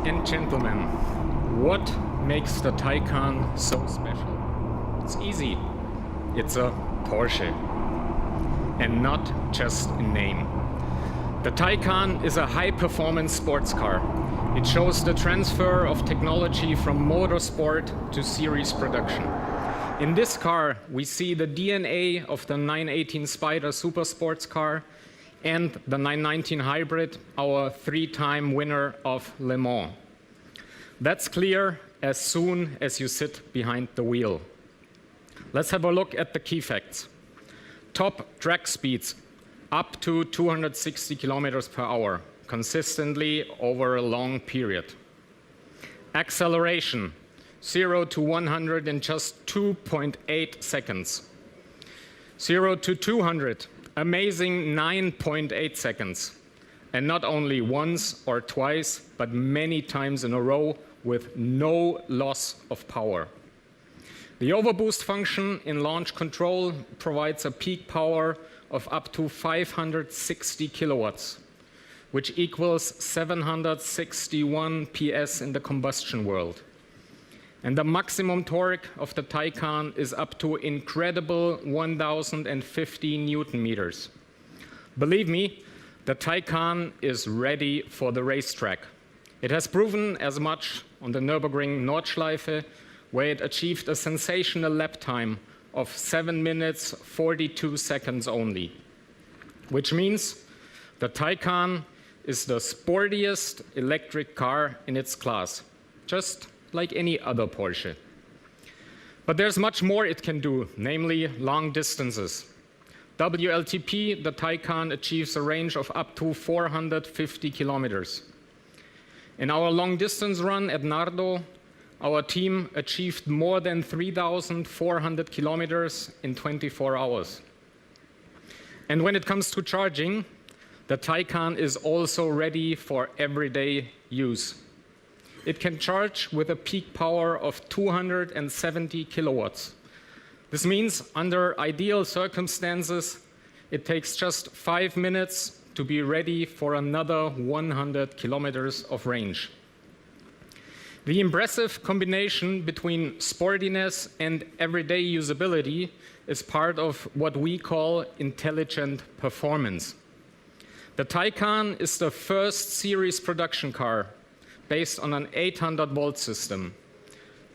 and gentlemen, what makes the Taycan so special? It's easy. It's a Porsche, and not just a name. The Taycan is a high-performance sports car. It shows the transfer of technology from motorsport to series production. In this car, we see the DNA of the 918 Spider super sports car and the 919 Hybrid, our three-time winner of Le Mans. That's clear as soon as you sit behind the wheel. Let's have a look at the key facts. Top track speeds, up to 260 kilometers per hour, consistently over a long period. Acceleration, 0 to 100 in just 2.8 seconds. 0 to 200, amazing 9.8 seconds. And not only once or twice, but many times in a row with no loss of power. The overboost function in launch control provides a peak power of up to 560 kilowatts, which equals 761 PS in the combustion world. And the maximum torque of the Taycan is up to incredible 1,050 Newton meters. Believe me, the Taycan is ready for the racetrack. It has proven as much on the Nürburgring Nordschleife, where it achieved a sensational lap time of 7 minutes 42 seconds only, which means the Taycan is the sportiest electric car in its class, just like any other Porsche. But there's much more it can do, namely long distances. WLTP, the Taycan achieves a range of up to 450 kilometers. In our long distance run at Nardo, our team achieved more than 3,400 kilometers in 24 hours. And when it comes to charging, the Taycan is also ready for everyday use. It can charge with a peak power of 270 kilowatts. This means under ideal circumstances, it takes just 5 minutes to be ready for another 100 kilometers of range. The impressive combination between sportiness and everyday usability is part of what we call intelligent performance. The Taycan is the first series production car based on an 800-volt system,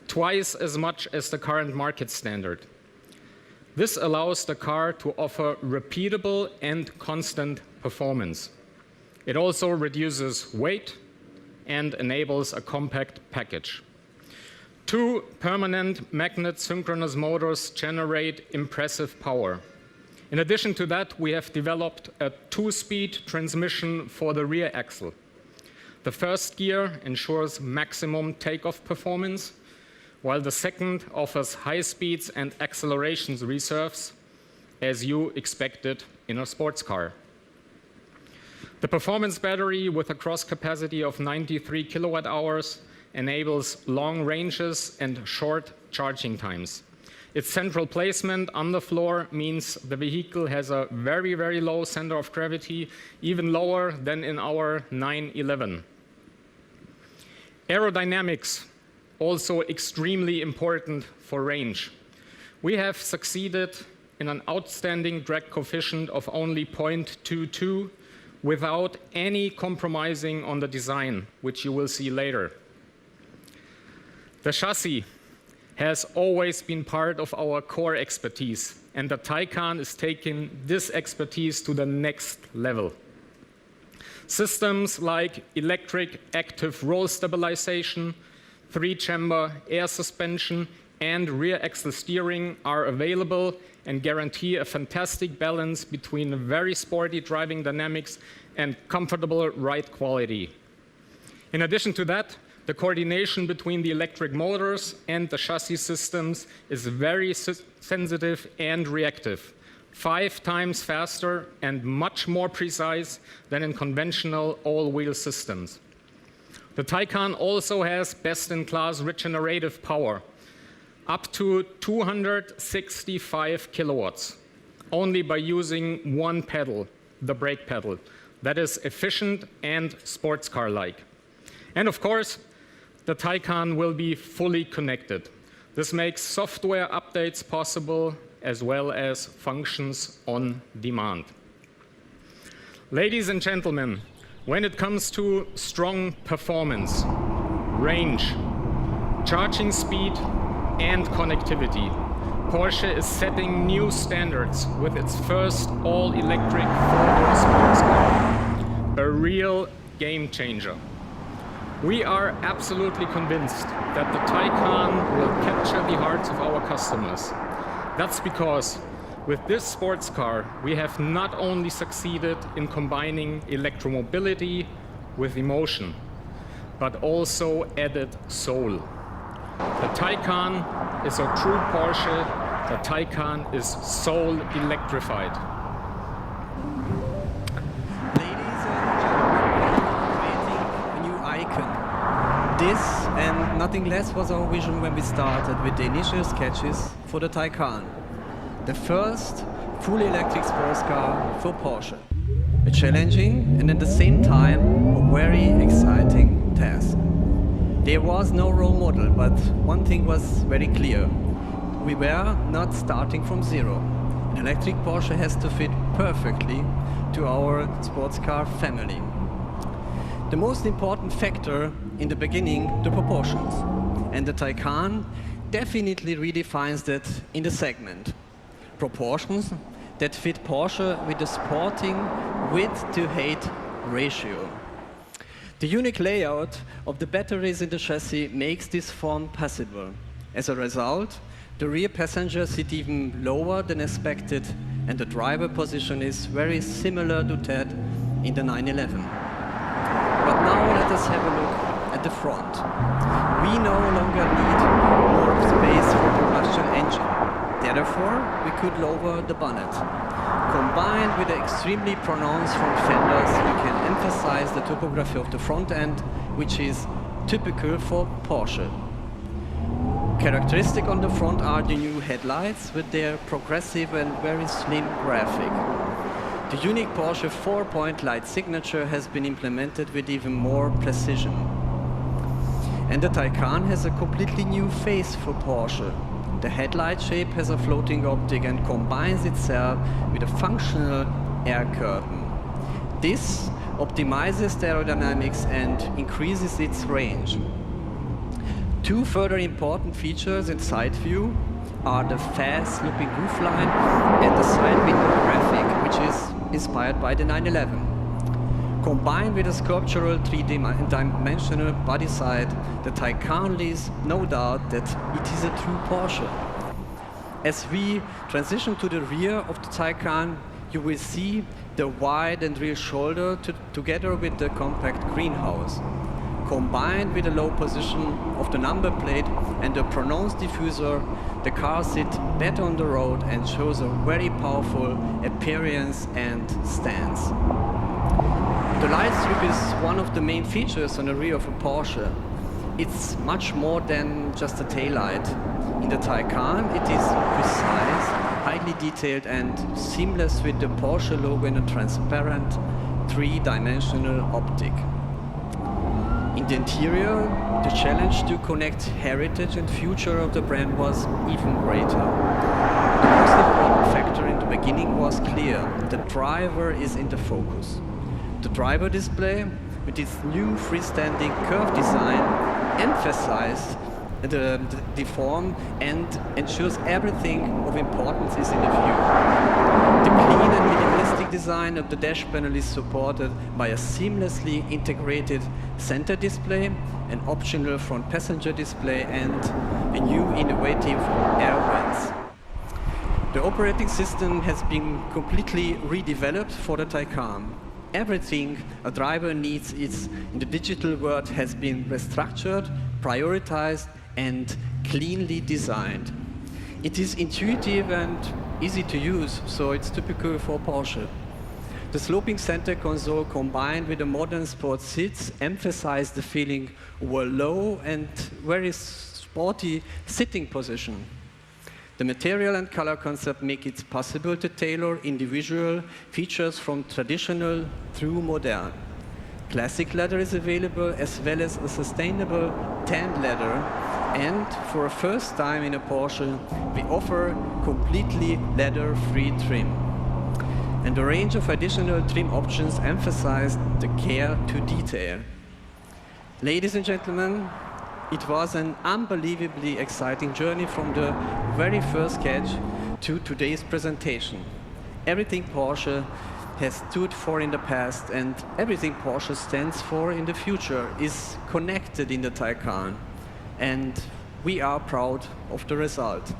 twice as much as the current market standard. This allows the car to offer repeatable and constant performance. It also reduces weight and enables a compact package. 2 permanent magnet synchronous motors generate impressive power. In addition to that, we have developed a 2-speed transmission for the rear axle. The first gear ensures maximum takeoff performance, while the second offers high speeds and accelerations reserves, as you expected in a sports car. The performance battery with a cross capacity of 93 kilowatt hours enables long ranges and short charging times. Its central placement on the floor means the vehicle has a very, very low center of gravity, even lower than in our 911. Aerodynamics, also extremely important for range. We have succeeded in an outstanding drag coefficient of only 0.22 without any compromising on the design, which you will see later. The chassis has always been part of our core expertise, and the Taycan is taking this expertise to the next level. Systems like electric active roll stabilization, 3-chamber air suspension, and rear axle steering are available and guarantee a fantastic balance between very sporty driving dynamics and comfortable ride quality. In addition to that, the coordination between the electric motors and the chassis systems is very sensitive and reactive, 5 times faster and much more precise than in conventional all-wheel systems. The Taycan also has best-in-class regenerative power, up to 265 kilowatts, only by using one pedal, the brake pedal. That is efficient and sports car-like. And of course, the Taycan will be fully connected. This makes software updates possible as well as functions on demand. Ladies and gentlemen, when it comes to strong performance, range, charging speed, and connectivity, Porsche is setting new standards with its first all-electric four-door sports car, a real game changer. We are absolutely convinced that the Taycan will capture the hearts of our customers. That's because with this sports car, we have not only succeeded in combining electromobility with emotion, but also added soul. The Taycan is a true Porsche. The Taycan is soul electrified. Ladies and gentlemen, creating a new icon. This and nothing less was our vision when we started with the initial sketches for the Taycan, the first fully electric sports car for Porsche. A challenging and at the same time a very exciting task. There was no role model, but one thing was very clear. We were not starting from zero. An electric Porsche has to fit perfectly to our sports car family. The most important factor in the beginning, the proportions. And the Taycan definitely redefines that in the segment. Proportions that fit Porsche with a sporting width-to-height ratio. The unique layout of the batteries in the chassis makes this form possible. As a result, the rear passengers sit even lower than expected, and the driver position is very similar to that in the 911. But now let us have a look at the front. We no longer need more space for the combustion engine. Therefore, we could lower the bonnet. Combined with the extremely pronounced front fenders, we can emphasize the topography of the front end, which is typical for Porsche. Characteristic on the front are the new headlights with their progressive and very slim graphic. The unique Porsche 4-point light signature has been implemented with even more precision. And the Taycan has a completely new face for Porsche. The headlight shape has a floating optic and combines itself with a functional air curtain. This optimizes the aerodynamics and increases its range. Two further important features in side view are the fast sloping roofline and the side window graphic, which is inspired by the 911. Combined with a sculptural three-dimensional body side, the Taycan leaves no doubt that it is a true Porsche. As we transition to the rear of the Taycan, you will see the wide and rear shoulder together with the compact greenhouse. Combined with the low position of the number plate and the pronounced diffuser, the car sits better on the road and shows a very powerful appearance and stance. The light strip is one of the main features on the rear of a Porsche. It's much more than just a taillight. In the Taycan, it is precise, highly detailed and seamless with the Porsche logo in a transparent three-dimensional optic. In the interior, the challenge to connect heritage and future of the brand was even greater. The most important factor in the beginning was clear: the driver is in the focus. The driver display, with its new freestanding curve design, emphasizes the form and ensures everything of importance is in the view. The clean and minimalistic design of the dash panel is supported by a seamlessly integrated center display, an optional front passenger display, and a new innovative air vents. The operating system has been completely redeveloped for the Taycan. Everything a driver needs in the digital world has been restructured, prioritized, and cleanly designed. It is intuitive and easy to use, so it's typical for Porsche. The sloping center console combined with the modern sports seats emphasize the feeling of a low and very sporty sitting position. The material and color concept make it possible to tailor individual features from traditional through modern. Classic leather is available, as well as a sustainable tanned leather. And for a first time in a Porsche, we offer completely leather-free trim. And a range of additional trim options emphasize the care to detail. Ladies and gentlemen, it was an unbelievably exciting journey from the very first sketch to today's presentation. Everything Porsche has stood for in the past and everything Porsche stands for in the future is connected in the Taycan. And we are proud of the result.